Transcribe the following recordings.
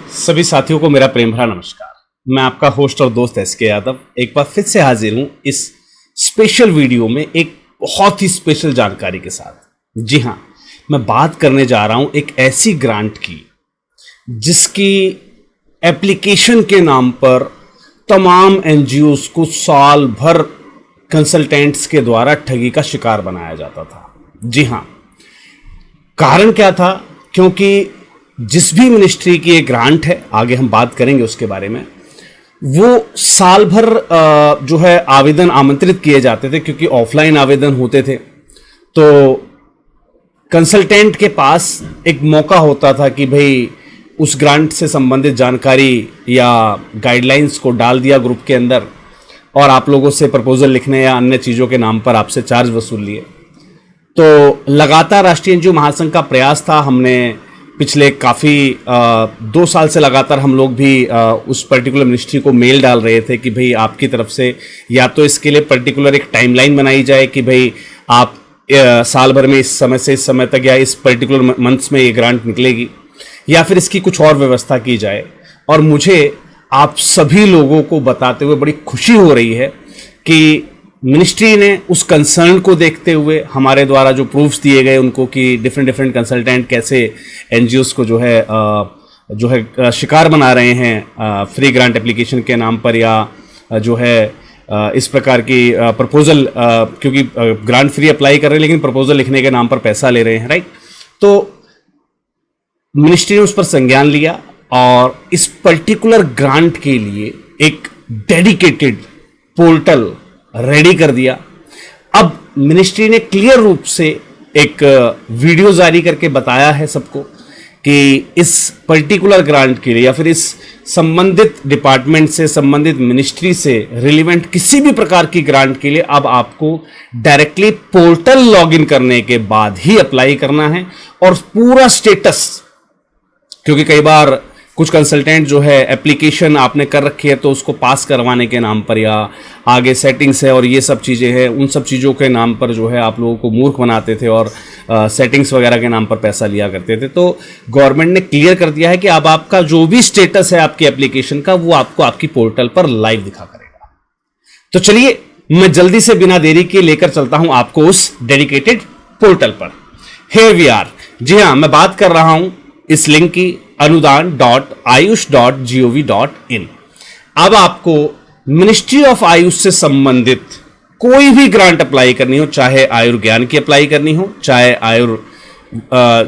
सभी साथियों को मेरा प्रेम भरा नमस्कार। मैं आपका होस्ट और दोस्त एस के यादव एक बार फिर से हाजिर हूं इस स्पेशल वीडियो में एक बहुत ही स्पेशल जानकारी के साथ। जी हां, मैं बात करने जा रहा हूं एक ऐसी ग्रांट की जिसकी एप्लीकेशन के नाम पर तमाम एनजीओज को साल भर कंसल्टेंट्स के द्वारा ठगी का शिकार बनाया जाता था। जी हां, कारण क्या था? क्योंकि जिस भी मिनिस्ट्री की एक ग्रांट है, आगे हम बात करेंगे उसके बारे में, वो साल भर जो है आवेदन आमंत्रित किए जाते थे, क्योंकि ऑफलाइन आवेदन होते थे। तो कंसल्टेंट के पास एक मौका होता था कि भाई उस ग्रांट से संबंधित जानकारी या गाइडलाइंस को डाल दिया ग्रुप के अंदर और आप लोगों से प्रपोजल लिखने या अन्य चीज़ों के नाम पर आपसे चार्ज वसूल लिए। तो लगातार राष्ट्रीय एनजीओ महासंघ का प्रयास था। हमने पिछले काफ़ी 2 साल से लगातार हम लोग भी उस पर्टिकुलर मिनिस्ट्री को मेल डाल रहे थे कि भाई आपकी तरफ से या तो इसके लिए पर्टिकुलर एक टाइमलाइन बनाई जाए कि भाई आप साल भर में इस समय से इस समय तक या इस पर्टिकुलर मंथ्स में ये ग्रांट निकलेगी, या फिर इसकी कुछ और व्यवस्था की जाए। और मुझे आप सभी लोगों को बताते हुए बड़ी खुशी हो रही है कि मिनिस्ट्री ने उस कंसर्न को देखते हुए हमारे द्वारा जो प्रूफ्स दिए गए उनको कि डिफरेंट कंसल्टेंट कैसे एनजीओज को जो है शिकार बना रहे हैं फ्री ग्रांट एप्लीकेशन के नाम पर, या जो है इस प्रकार की प्रपोजल, क्योंकि ग्रांट फ्री अप्लाई कर रहे हैं लेकिन प्रपोजल लिखने के नाम पर पैसा ले रहे हैं, राइट। तो मिनिस्ट्री ने उस पर संज्ञान लिया और इस पर्टिकुलर ग्रांट के लिए एक डेडिकेटेड पोर्टल रेडी कर दिया। अब मिनिस्ट्री ने क्लियर रूप से एक वीडियो जारी करके बताया है सबको कि इस पर्टिकुलर ग्रांट के लिए या फिर इस संबंधित डिपार्टमेंट से, संबंधित मिनिस्ट्री से रिलेवेंट किसी भी प्रकार की ग्रांट के लिए अब आपको डायरेक्टली पोर्टल लॉगिन करने के बाद ही अप्लाई करना है। और पूरा स्टेटस, क्योंकि कई बार कुछ कंसल्टेंट जो है एप्लीकेशन आपने कर रखी है तो उसको पास करवाने के नाम पर या आगे सेटिंग्स है और ये सब चीज़ें हैं, उन सब चीज़ों के नाम पर जो है आप लोगों को मूर्ख बनाते थे और सेटिंग्स वगैरह के नाम पर पैसा लिया करते थे। तो गवर्नमेंट ने क्लियर कर दिया है कि अब आपका जो भी स्टेटस है आपकी एप्लीकेशन का, वो आपको आपकी पोर्टल पर लाइव दिखा करेगा। तो चलिए मैं जल्दी से बिना देरी के लेकर चलता हूं आपको उस डेडिकेटेड पोर्टल पर। Here we are. जी हाँ, मैं बात कर रहा हूं इस लिंक की, anudan.ayush.gov.in। अब आपको मिनिस्ट्री ऑफ आयुष से संबंधित कोई भी ग्रांट अप्लाई करनी हो, चाहे आयुर्ज्ञान की अप्लाई करनी हो, चाहे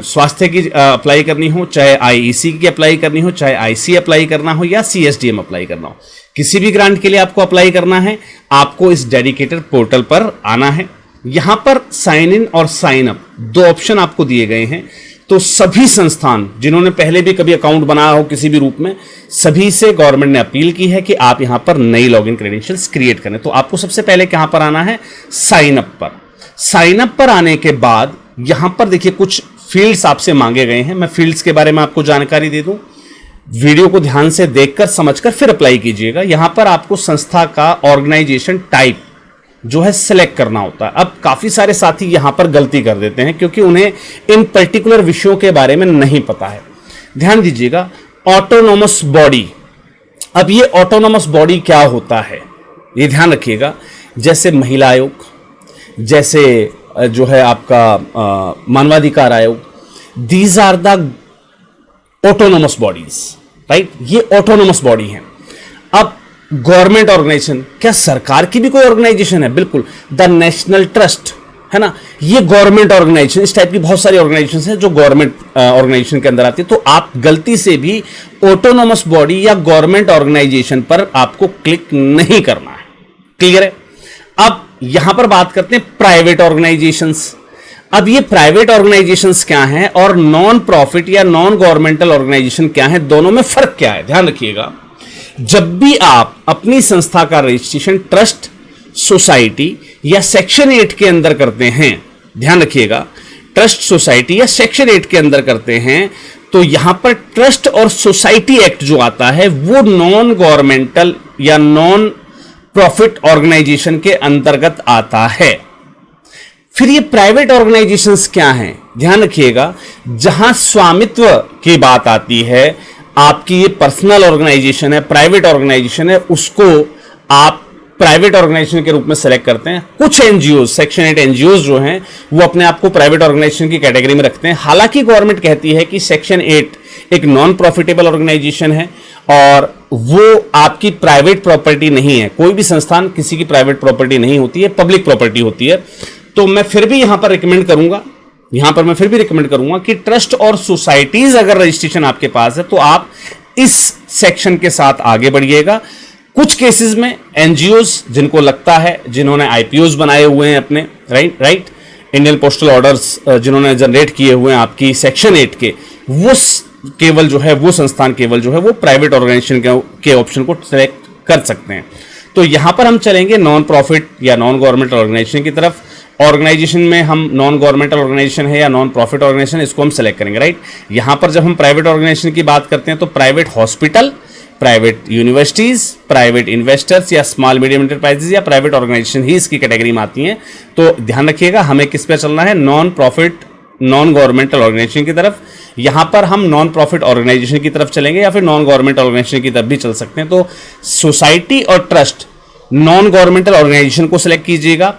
स्वास्थ्य की अप्लाई करनी हो, चाहे आईईसी की अप्लाई करनी हो, चाहे आईसी अप्लाई करना हो या सीएसडीएम अप्लाई करना हो, किसी भी ग्रांट के लिए आपको अप्लाई करना है, आपको इस डेडिकेटेड पोर्टल पर आना है। यहां पर साइन इन और साइन अप 2 ऑप्शन आपको दिए गए हैं। तो सभी संस्थान जिन्होंने पहले भी कभी अकाउंट बनाया हो किसी भी रूप में, सभी से गवर्नमेंट ने अपील की है कि आप यहां पर नई लॉगिन क्रेडेंशियल्स क्रिएट करें। तो आपको सबसे पहले कहां पर आना है? साइन अप पर। साइन अप पर आने के बाद यहां पर देखिए कुछ फील्ड्स आपसे मांगे गए हैं। मैं फील्ड्स के बारे में आपको जानकारी दे दूं, वीडियो को ध्यान से देखकर समझकर फिर अप्लाई कीजिएगा। यहां पर आपको संस्था का ऑर्गेनाइजेशन टाइप जो है सिलेक्ट करना होता है। अब काफी सारे साथी यहां पर गलती कर देते हैं क्योंकि उन्हें इन पर्टिकुलर विषयों के बारे में नहीं पता है। ध्यान दीजिएगा, ऑटोनोमस बॉडी। अब ये ऑटोनोमस बॉडी क्या होता है ये ध्यान रखिएगा। जैसे महिला आयोग, जैसे जो है आपका मानवाधिकार आयोग, these are the autonomous bodies, right. ये ऑटोनोमस बॉडी है। अब गवर्नमेंट ऑर्गेनाइजेशन, क्या सरकार की भी कोई ऑर्गेनाइजेशन है? बिल्कुल, द नेशनल ट्रस्ट है ना, ये गवर्नमेंट ऑर्गेनाइजेशन। इस टाइप की बहुत सारी ऑर्गेनाइजेशन है जो गवर्नमेंट ऑर्गेनाइजेशन के अंदर आती है। तो आप गलती से भी ऑटोनोमस बॉडी या गवर्नमेंट ऑर्गेनाइजेशन पर आपको क्लिक नहीं करना है। क्लियर है? अब यहां पर बात करते हैं प्राइवेट ऑर्गेनाइजेशंस। अब ये प्राइवेट ऑर्गेनाइजेशंस क्या हैं और नॉन प्रॉफिट या नॉन गवर्नमेंटल ऑर्गेनाइजेशन क्या है, दोनों में फर्क क्या है? ध्यान रखिएगा, जब भी आप अपनी संस्था का रजिस्ट्रेशन ट्रस्ट, सोसाइटी या सेक्शन 8 के अंदर करते हैं, ध्यान रखिएगा, ट्रस्ट, सोसाइटी या सेक्शन 8 के अंदर करते हैं, तो यहां पर ट्रस्ट और सोसाइटी एक्ट जो आता है वो नॉन गवर्नमेंटल या नॉन प्रॉफिट ऑर्गेनाइजेशन के अंतर्गत आता है। फिर ये प्राइवेट ऑर्गेनाइजेशंस क्या हैं? ध्यान रखिएगा, जहां स्वामित्व की बात आती है, आपकी ये पर्सनल ऑर्गेनाइजेशन है, प्राइवेट ऑर्गेनाइजेशन है, उसको आप प्राइवेट ऑर्गेनाइजेशन के रूप में सेलेक्ट करते हैं। कुछ एनजीओ, सेक्शन 8 एनजीओ जो हैं वो अपने आप को प्राइवेट ऑर्गेनाइजेशन की कैटेगरी में रखते हैं। हालांकि गवर्नमेंट कहती है कि सेक्शन 8 एक नॉन प्रॉफिटेबल ऑर्गेनाइजेशन है और वो आपकी प्राइवेट प्रॉपर्टी नहीं है। कोई भी संस्थान किसी की प्राइवेट प्रॉपर्टी नहीं होती है, पब्लिक प्रॉपर्टी होती है। तो मैं फिर भी यहां पर रिकमेंड करूंगा कि ट्रस्ट और सोसाइटीज अगर रजिस्ट्रेशन आपके पास है तो आप इस सेक्शन के साथ आगे बढ़िएगा। कुछ केसेस में एनजीओज जिनको लगता है, जिन्होंने आईपीओज बनाए हुए हैं अपने, राइट इंडियन पोस्टल ऑर्डर्स जिन्होंने जनरेट किए हुए हैं आपकी सेक्शन 8 के, वो केवल जो है वो संस्थान केवल जो है वो प्राइवेट ऑर्गेनाइजेशन के ऑप्शन को सिलेक्ट कर सकते हैं। तो यहां पर हम चलेंगे नॉन प्रॉफिट या नॉन गवर्नमेंटल ऑर्गेनाइजेशन की तरफ। ऑर्गेनाइजेशन में हम नॉन गवर्नमेंटल ऑर्गेनाइजेशन है या नॉन प्रॉफिट ऑर्गेनाइजेशन, इसको हम सेलेक्ट करेंगे, राइट। यहां पर जब हम प्राइवेट ऑर्गेनाइजेशन की बात करते हैं तो private hospital, private universities, private investors या स्मॉल मीडियम एंटरप्राइजेज या प्राइवेट ऑर्गेनाइजेशन ही इसकी कैटेगरी में आती हैं। तो ध्यान रखिएगा हमें किस पे चलना है, non profit non governmental organisation की तरफ। यहां पर हम नॉन प्रॉफिट ऑर्गेनाइजेशन की तरफ चलेंगे या फिर नॉन गवर्नमेंट ऑर्गेनाइजेशन की तरफ भी चल सकते हैं। तो सोसाइटी और ट्रस्ट नॉन गवर्नमेंटल ऑर्गेनाइजेशन को सिलेक्ट कीजिएगा।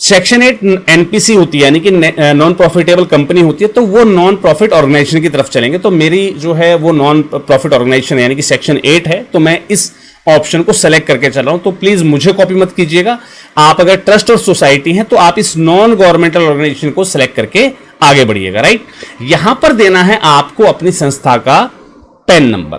सेक्शन 8 एनपीसी होती है यानी कि नॉन प्रॉफिटेबल कंपनी होती है, तो वो नॉन प्रॉफिट ऑर्गेनाइजेशन की तरफ चलेंगे। तो मेरी जो है वो नॉन प्रॉफिट ऑर्गेनाइजेशन यानी कि सेक्शन 8 है, तो मैं इस ऑप्शन को सेलेक्ट करके चल रहा हूं। तो प्लीज मुझे कॉपी मत कीजिएगा। आप अगर ट्रस्ट और सोसाइटी हैं तो आप इस नॉन गवर्नमेंटल ऑर्गेनाइजेशन को सिलेक्ट करके आगे बढ़िएगा, राइट। यहां पर देना है आपको अपनी संस्था का पैन नंबर।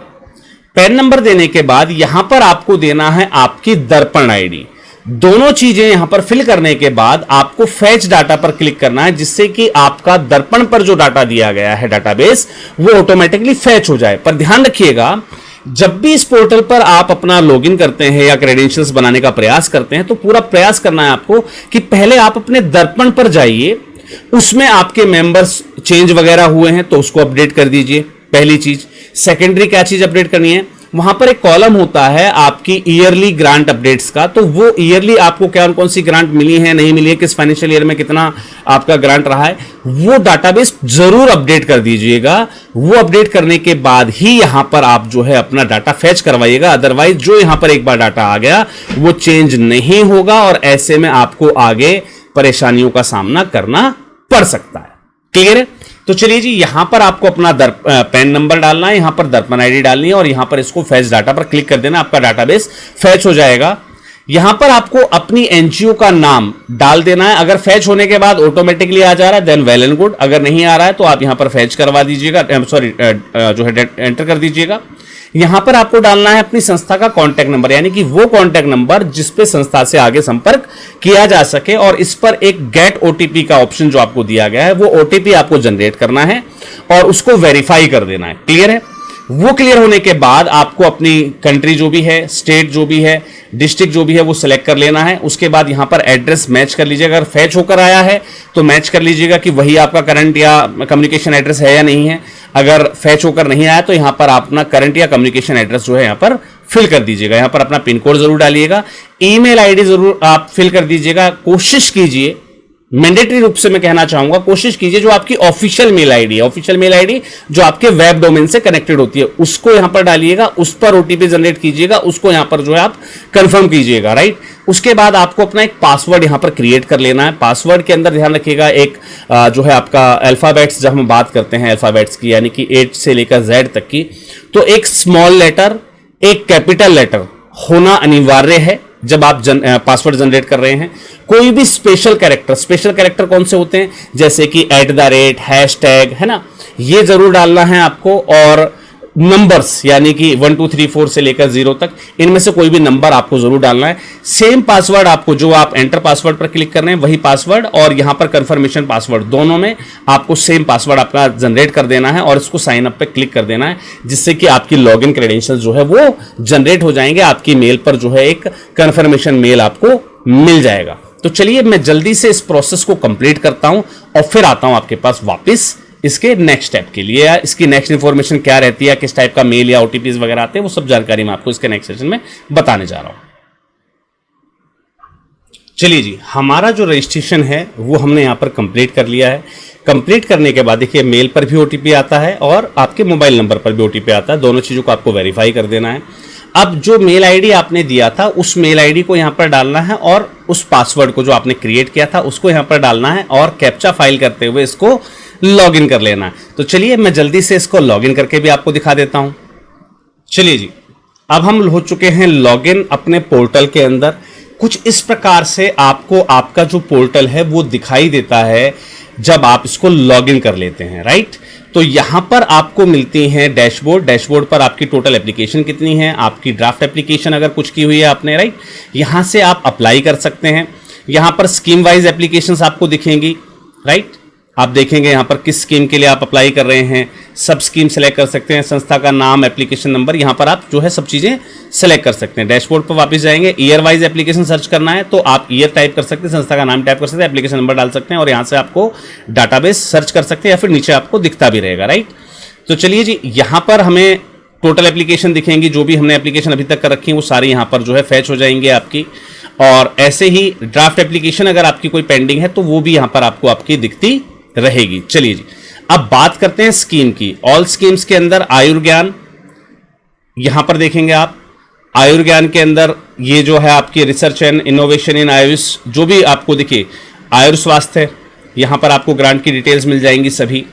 पैन नंबर देने के बाद यहां पर आपको देना है आपकी दर्पण आईडी। दोनों चीजें यहां पर फिल करने के बाद आपको फैच डाटा पर क्लिक करना है, जिससे कि आपका दर्पण पर जो डाटा दिया गया है डेटाबेस वो ऑटोमेटिकली फैच हो जाए। पर ध्यान रखिएगा जब भी इस पोर्टल पर आप अपना लॉगिन करते हैं या क्रेडेंशियल्स बनाने का प्रयास करते हैं तो पूरा प्रयास करना है आपको कि पहले आप अपने दर्पण पर जाइए, उसमें आपके मेंबर्स चेंज वगैरह हुए हैं तो उसको अपडेट कर दीजिए, पहली चीज। सेकेंडरी क्या चीज अपडेट करनी है, वहां पर एक कॉलम होता है आपकी ईयरली ग्रांट अपडेट्स का, तो वो ईयरली आपको क्या कौन सी ग्रांट मिली है नहीं मिली है, किस फाइनेंशियल ईयर में कितना आपका ग्रांट रहा है, वो डाटाबेस जरूर अपडेट कर दीजिएगा। वो अपडेट करने के बाद ही यहां पर आप जो है अपना डाटा फैच करवाइएगा। अदरवाइज जो यहां पर एक बार डाटा आ गया वो चेंज नहीं होगा और ऐसे में आपको आगे परेशानियों का सामना करना पड़ सकता है। क्लियर है? तो चलिए जी, यहां पर आपको अपना पैन नंबर डालना है, यहां पर दर्पण आईडी डालनी है और यहां पर इसको फैच डाटा पर क्लिक कर देना, आपका डाटाबेस फैच हो जाएगा। यहां पर आपको अपनी एनजीओ का नाम डाल देना है। अगर फैच होने के बाद ऑटोमेटिकली आ जा रहा है देन वेल एंड गुड, अगर नहीं आ रहा है तो आप यहां पर फैच करवा दीजिएगा, जो है एंटर कर दीजिएगा। यहां पर आपको डालना है अपनी संस्था का कॉन्टैक्ट नंबर, यानी कि वो कॉन्टैक्ट नंबर जिस पे संस्था से आगे संपर्क किया जा सके, और इस पर एक गेट ओटीपी का ऑप्शन जो आपको दिया गया है वो ओटीपी आपको जनरेट करना है और उसको वेरीफाई कर देना है। क्लियर है? वो क्लियर होने के बाद आपको अपनी कंट्री जो भी है, स्टेट जो भी है, डिस्ट्रिक्ट जो भी है वो सिलेक्ट कर लेना है। उसके बाद यहां पर एड्रेस मैच कर लीजिएगा। अगर फैच होकर आया है तो मैच कर लीजिएगा कि वही आपका करंट या कम्युनिकेशन एड्रेस है या नहीं है। अगर फैच होकर नहीं आया तो यहां पर अपना करंट या कम्युनिकेशन एड्रेस जो है यहां पर फिल कर दीजिएगा। यहां पर अपना पिन कोड जरूर डालिएगा, ईमेल आईडी जरूर आप फिल कर दीजिएगा। कोशिश कीजिए, मैंडेटरी रूप से मैं कहना चाहूंगा, कोशिश कीजिए जो आपकी ऑफिशियल मेल आईडी है, ऑफिशियल मेल आईडी जो आपके वेब डोमेन से कनेक्टेड होती है उसको यहां पर डालिएगा, उस पर ओटीपी जनरेट कीजिएगा, उसको यहां पर जो है आप कंफर्म कीजिएगा, राइट। उसके बाद आपको अपना एक पासवर्ड यहां पर क्रिएट कर लेना है। पासवर्ड के अंदर ध्यान रखिएगा एक जो है आपका अल्फाबेट्स, जब हम बात करते हैं अल्फाबेट्स की यानी कि 8 से लेकर Z तक की, तो एक स्मॉल लेटर एक कैपिटल लेटर होना अनिवार्य है जब आप पासवर्ड जनरेट कर रहे हैं। कोई भी स्पेशल कैरेक्टर कौन से होते हैं, जैसे कि @ हैशटैग, है ना, ये जरूर डालना है आपको। और नंबर्स यानी कि 1 2 3 4 से लेकर 0 तक, इनमें से कोई भी नंबर आपको जरूर डालना है। सेम पासवर्ड आपको, जो आप एंटर पासवर्ड पर क्लिक कर रहे हैं वही पासवर्ड और यहां पर कंफर्मेशन पासवर्ड, दोनों में आपको सेम पासवर्ड आपका जनरेट कर देना है और इसको साइन अप पे क्लिक कर देना है, जिससे कि आपकी लॉगिन क्रेडेंशियल जो है वो जनरेट हो जाएंगे। आपकी मेल पर जो है एक कंफर्मेशन मेल आपको मिल जाएगा। तो चलिए मैं जल्दी से इस प्रोसेस को कंप्लीट करता हूं और फिर आता हूं आपके पास वापस इसके नेक्स्ट स्टेप के लिए, या इसकी नेक्स्ट इंफॉर्मेशन क्या रहती है, किस टाइप का मेल या ओटीपीज वगैरह आते हैं, वो सब जानकारी मैं आपको इसके नेक्स्ट सेशन में बताने जा रहा हूं। चलिए जी, हमारा जो रजिस्ट्रेशन है वो हमने यहां पर कंप्लीट कर लिया है। कंप्लीट करने के बाद देखिए मेल पर भी ओटीपी आता है और आपके मोबाइल नंबर पर भी ओटीपी आता है, दोनों चीज़ों को आपको वेरीफाई कर देना है। अब जो मेल आईडी आपने दिया था उस मेल आईडी को यहाँ पर डालना है और उस पासवर्ड को जो आपने क्रिएट किया था उसको यहाँ पर डालना है और कैप्चा फाइल करते हुए इसको लॉगिन कर लेना है। तो चलिए मैं जल्दी से इसको लॉगिन करके भी आपको दिखा देता हूँ। चलिए जी, अब हम हो चुके हैं लॉगिन अपने पोर्टल के अंदर। कुछ इस प्रकार से आपको आपका जो पोर्टल है वो दिखाई देता है जब आप इसको लॉगिन कर लेते हैं, राइट। तो यहां पर आपको मिलती हैं डैशबोर्ड। डैशबोर्ड पर आपकी टोटल एप्लीकेशन कितनी है, आपकी ड्राफ्ट एप्लीकेशन अगर कुछ की हुई है आपने, राइट, यहां से आप अप्लाई कर सकते हैं। यहां पर स्कीम वाइज एप्लीकेशंस आपको दिखेंगी, राइट। आप देखेंगे यहां पर किस स्कीम के लिए आप अप्लाई कर रहे हैं, सब स्कीम सेलेक्ट कर सकते हैं, संस्था का नाम, एप्लीकेशन नंबर, यहां पर आप जो है सब चीजें सेलेक्ट कर सकते हैं। डैशबोर्ड पर वापस जाएंगे, ईयर वाइज एप्लीकेशन सर्च करना है तो आप ईयर टाइप कर सकते हैं, संस्था का नाम टाइप कर सकते हैं, एप्लीकेशन नंबर डाल सकते हैं और यहां से आपको डाटाबेस सर्च कर सकते हैं या फिर नीचे आपको दिखता भी रहेगा, राइट। तो चलिए जी, यहां पर हमें टोटल एप्लीकेशन दिखेंगी, जो भी हमने एप्लीकेशन अभी तक कर रखी है वो सारी यहां पर जो है फैच हो जाएंगे आपकी। और ऐसे ही ड्राफ्ट एप्लीकेशन अगर आपकी कोई पेंडिंग है तो वो भी यहां पर आपको आपकी दिखती रहेगी। चलिए जी, अब बात करते हैं स्कीम की। ऑल स्कीम्स के अंदर आयुर्ज्ञान, यहां पर देखेंगे आप आयुर्ज्ञान के अंदर ये जो है आपकी research and innovation in Ayush, जो भी आपको दिखे, आयुर् स्वास्थ्य, यहां पर आपको ग्रांट की डिटेल्स मिल जाएंगी सभी।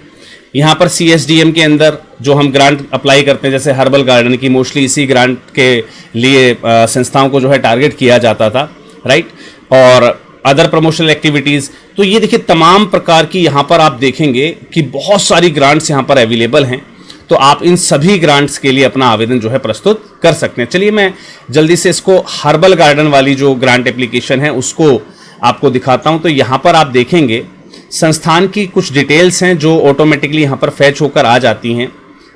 यहां पर CSDM के अंदर जो हम ग्रांट अप्लाई करते हैं, जैसे हर्बल गार्डन की, मोस्टली इसी ग्रांट के लिए संस्थाओं को जो है टारगेट किया जाता था, राइट। और अदर प्रमोशनल एक्टिविटीज़, तो ये देखिए तमाम प्रकार की यहाँ पर आप देखेंगे कि बहुत सारी ग्रांट्स यहाँ पर अवेलेबल हैं। तो आप इन सभी ग्रांट्स के लिए अपना आवेदन जो है प्रस्तुत कर सकते हैं। चलिए मैं जल्दी से इसको हर्बल गार्डन वाली जो ग्रांट एप्लीकेशन है उसको आपको दिखाता हूँ। तो यहाँ पर आप देखेंगे संस्थान की कुछ डिटेल्स हैं जो ऑटोमेटिकली यहाँ पर फैच होकर आ जाती हैं,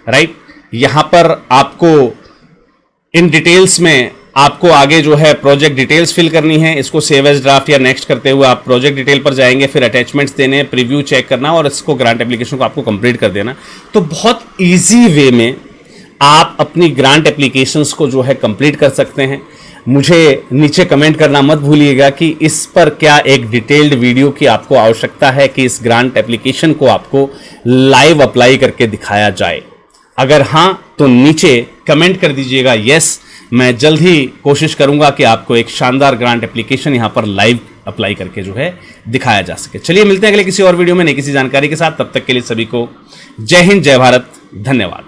राइट। यहाँ पर आपको इन डिटेल्स में आपको आगे जो है प्रोजेक्ट डिटेल्स फिल करनी है। इसको सेव एज ड्राफ्ट या नेक्स्ट करते हुए आप प्रोजेक्ट डिटेल पर जाएंगे, फिर अटैचमेंट्स देने, प्रीव्यू चेक करना और इसको ग्रांट एप्लीकेशन को आपको कंप्लीट कर देना। तो बहुत इजी वे में आप अपनी ग्रांट एप्लीकेशंस को जो है कंप्लीट कर सकते हैं। मुझे नीचे कमेंट करना मत भूलिएगा कि इस पर क्या एक डिटेल्ड वीडियो की आपको आवश्यकता है कि इस ग्रांट एप्लीकेशन को आपको लाइव अप्लाई करके दिखाया जाए। अगर हाँ तो नीचे कमेंट कर दीजिएगा यस, मैं जल्द ही कोशिश करूंगा कि आपको एक शानदार ग्रांट एप्लीकेशन यहां पर लाइव अप्लाई करके जो है दिखाया जा सके। चलिए मिलते हैं अगले किसी और वीडियो में नई किसी जानकारी के साथ। तब तक के लिए सभी को जय हिंद, जय भारत, धन्यवाद।